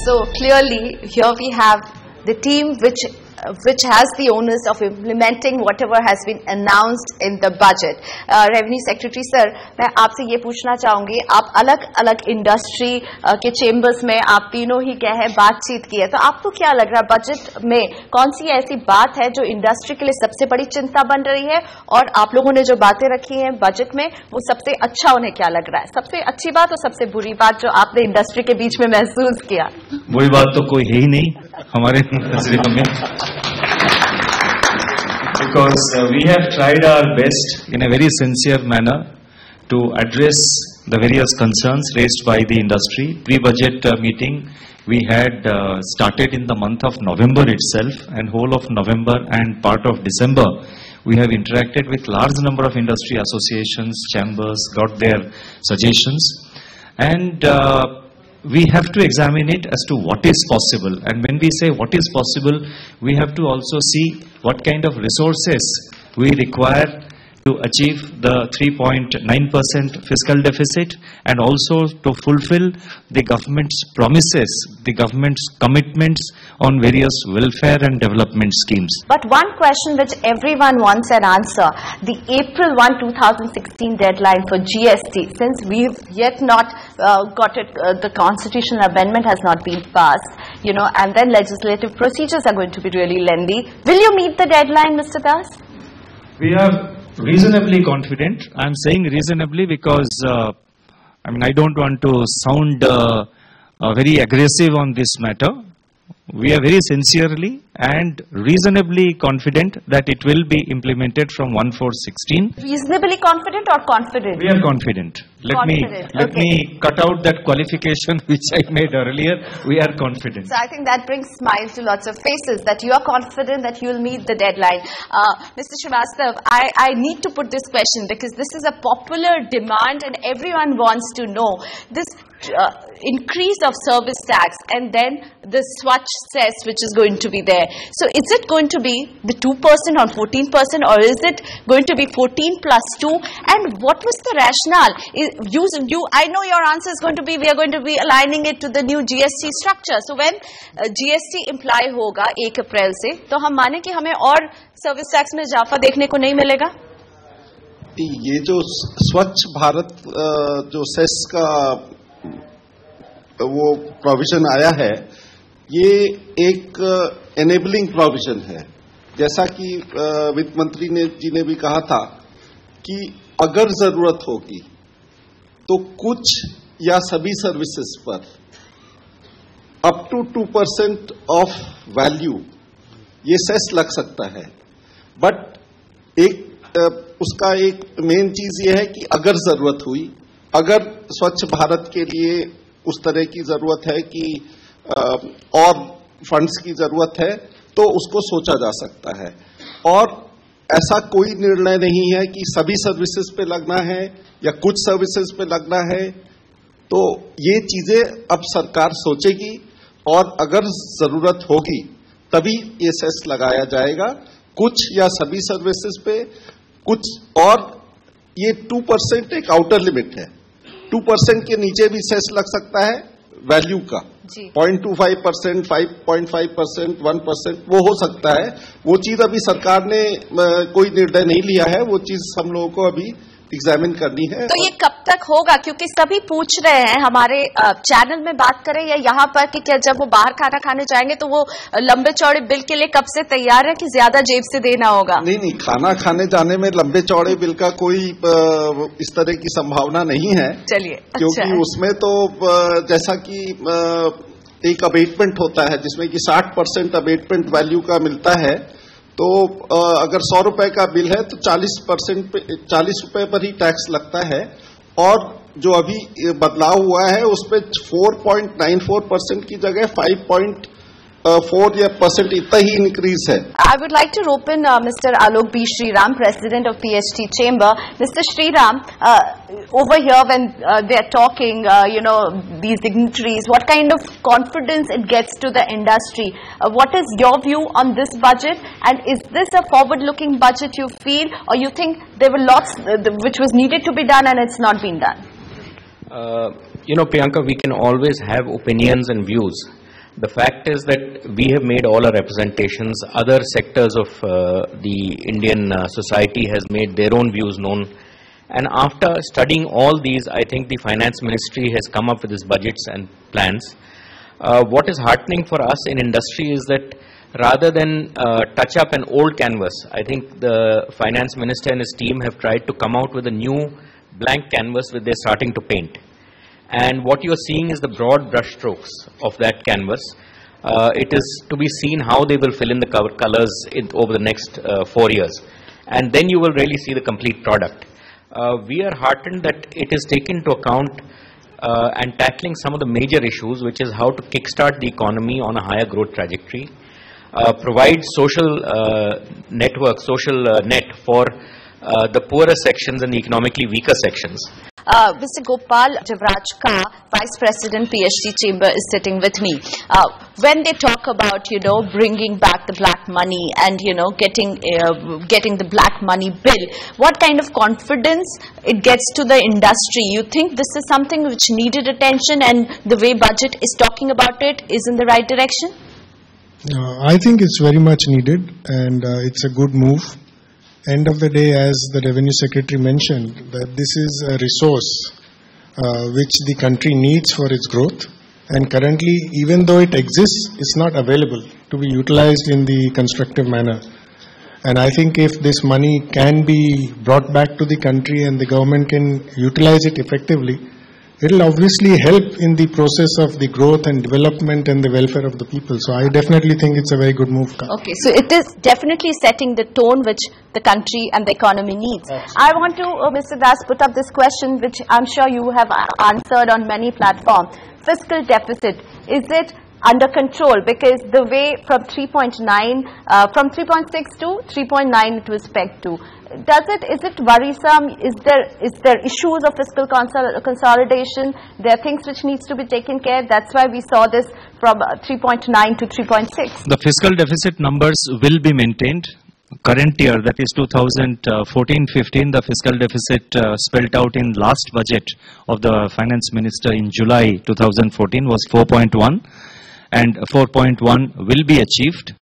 So clearly, here we have the team which has the onus of implementing whatever has been announced in the budget. Revenue Secretary sir, मैं आपसे ये पूछना चाहूँगी, आप अलग-अलग industry के चेंबर्स में आप तीनों ही क्या है बातचीत की है, तो आपको क्या लग रहा है बजट में कौन सी ऐसी बात है जो इंडस्ट्री के लिए सबसे बड़ी चिंता बन रही है, और आप लोगों ने जो बातें रखी हैं बजट में वो सबसे अच्छा उन्हें क्या लग रहा है, सबसे अच्छी बात और सबसे बुरी बात जो आपने इंडस्ट्री के बीच में महसूस किया? बुरी बात तो कोई है ही नहीं हमारे नजरिए में, because we have tried our best in a very sincere manner to address the various concerns raised by the industry. Pre-budget meeting we had started in the month of November itself, and whole of November and part of December we have interacted with large number of industry associations, chambers, got their suggestions, and we have to examine it as to what is possible. And when we say what is possible, we have to also see what kind of resources we require to achieve the 3.9% fiscal deficit, and also to fulfill the government's promises, the government's commitments on various welfare and development schemes. But one question which everyone wants an answer, the April 1, 2016 deadline for GST, since we've yet not got it, the constitutional amendment has not been passed, you know, and then legislative procedures are going to be really lengthy. Will you meet the deadline, Mr. Das? We are reasonably confident. I'm saying reasonably because I don't want to sound very aggressive on this matter. We are very sincerely and reasonably confident that it will be implemented from 1/4/16. Reasonably confident or confident? We are confident. Let me cut out that qualification which I made earlier. We are confident. So I think that brings smiles to lots of faces, that you are confident that you will meet the deadline. Mr. Srivastav, I need to put this question because this is a popular demand and everyone wants to know this increase of service tax and then the Swachh cess which is going to be there. So is it going to be the 2% on 14%, or is it going to be 14 plus 2? And what was the rationale? I know your answer is going to be we are going to be aligning it to the new GST structure. So when GST imply होगा 1 अप्रैल से, तो हम माने कि हमें और service tax में इजाफा देखने को नहीं मिलेगा? ये जो स्वच्छ भारत जो सेस का वो प्रोविजन आया है, ये एक एनेबलिंग प्रोविजन है। जैसा कि वित्त मंत्री जी ने भी कहा था कि अगर जरूरत होगी तो कुछ या सभी सर्विसेज पर अप टू 2% ऑफ वैल्यू ये सेस लग सकता है। बट उसका एक मेन चीज ये है कि अगर जरूरत हुई, अगर स्वच्छ भारत के लिए उस तरह की जरूरत है कि और फंड्स की जरूरत है तो उसको सोचा जा सकता है। और ऐसा कोई निर्णय नहीं है कि सभी सर्विसेज पे लगना है या कुछ सर्विसेज पे लगना है। तो ये चीजें अब सरकार सोचेगी और अगर जरूरत होगी तभी ये सेस लगाया जाएगा, कुछ या सभी सर्विसेज पे कुछ। और ये 2% एक आउटर लिमिट है, 2% के नीचे भी सेस लग सकता है वैल्यू का, 0.25%, 5.5%, 1% वो हो सकता है। वो चीज अभी सरकार ने कोई निर्णय नहीं लिया है, वो चीज हम लोगों को अभी एग्जामिन करनी है। तो ये कब तक होगा? क्योंकि सभी पूछ रहे हैं, हमारे चैनल में बात करें या यहाँ पर, कि क्या जब वो बाहर खाना खाने जाएंगे तो वो लंबे चौड़े बिल के लिए कब से तैयार है कि ज्यादा जेब से देना होगा? नहीं, खाना खाने जाने में लंबे चौड़े बिल का कोई इस तरह की संभावना नहीं है। चलिए, क्योंकि उसमें तो जैसा कि एक अबेटमेंट होता है जिसमें कि 60% अबेटमेंट वैल्यू का मिलता है, तो अगर 100 रुपए का बिल है तो 40 रुपए पर ही टैक्स लगता है। और जो अभी बदलाव हुआ है उसमें 4.94% की जगह 5.4% इतना ही इंक्रीज है। I would like to open Mr. Alok B. Sriram, President of PHT Chamber. Mr. Sriram, over here when they are talking, these dignitaries, what kind of confidence it gets to the industry? What is your view on this budget? And is this a forward-looking budget you feel, or you think there were lots which was needed to be done and it's not been done? Priyanka, we can always have opinions and views. The fact is that we have made all our representations. Other sectors of the Indian society has made their own views known. And after studying all these, I think the Finance Ministry has come up with its budgets and plans. What is heartening for us in industry is that rather than touch up an old canvas, I think the Finance Minister and his team have tried to come out with a new blank canvas which they're starting to paint. And what you're seeing is the broad brush strokes of that canvas. It is to be seen how they will fill in the colors over the next 4 years. And then you will really see the complete product. We are heartened that it is taken into account and tackling some of the major issues, which is how to kickstart the economy on a higher growth trajectory, provide social network, social net for the poorer sections and the economically weaker sections. Mr. Gopal Javraj, Vice President, PhD Chamber, is sitting with me. When they talk about, bringing back the black money and, getting the black money bill, what kind of confidence it gets to the industry? You think this is something which needed attention, and the way budget is talking about it is in the right direction? I think it's very much needed, and it's a good move. End of the day, as the Revenue Secretary mentioned, that this is a resource which the country needs for its growth, and currently, even though it exists, it's not available to be utilized in the constructive manner. And I think if this money can be brought back to the country and the government can utilize it effectively, it will obviously help in the process of the growth and development and the welfare of the people. So I definitely think it's a very good move. Okay, so it is definitely setting the tone which the country and the economy needs. Absolutely. I want to, Mr. Das, put up this question which I'm sure you have answered on many platforms. Fiscal deficit, is it under control? Because the way from 3.9, from 3.6 to 3.9 it was pegged to. Is it worrisome? Is there issues of fiscal consolidation? There are things which needs to be taken care. That's why we saw this from 3.9 to 3.6. The fiscal deficit numbers will be maintained. Current year, that is 2014-15, the fiscal deficit spelled out in last budget of the Finance Minister in July 2014 was 4.1, and 4.1 will be achieved.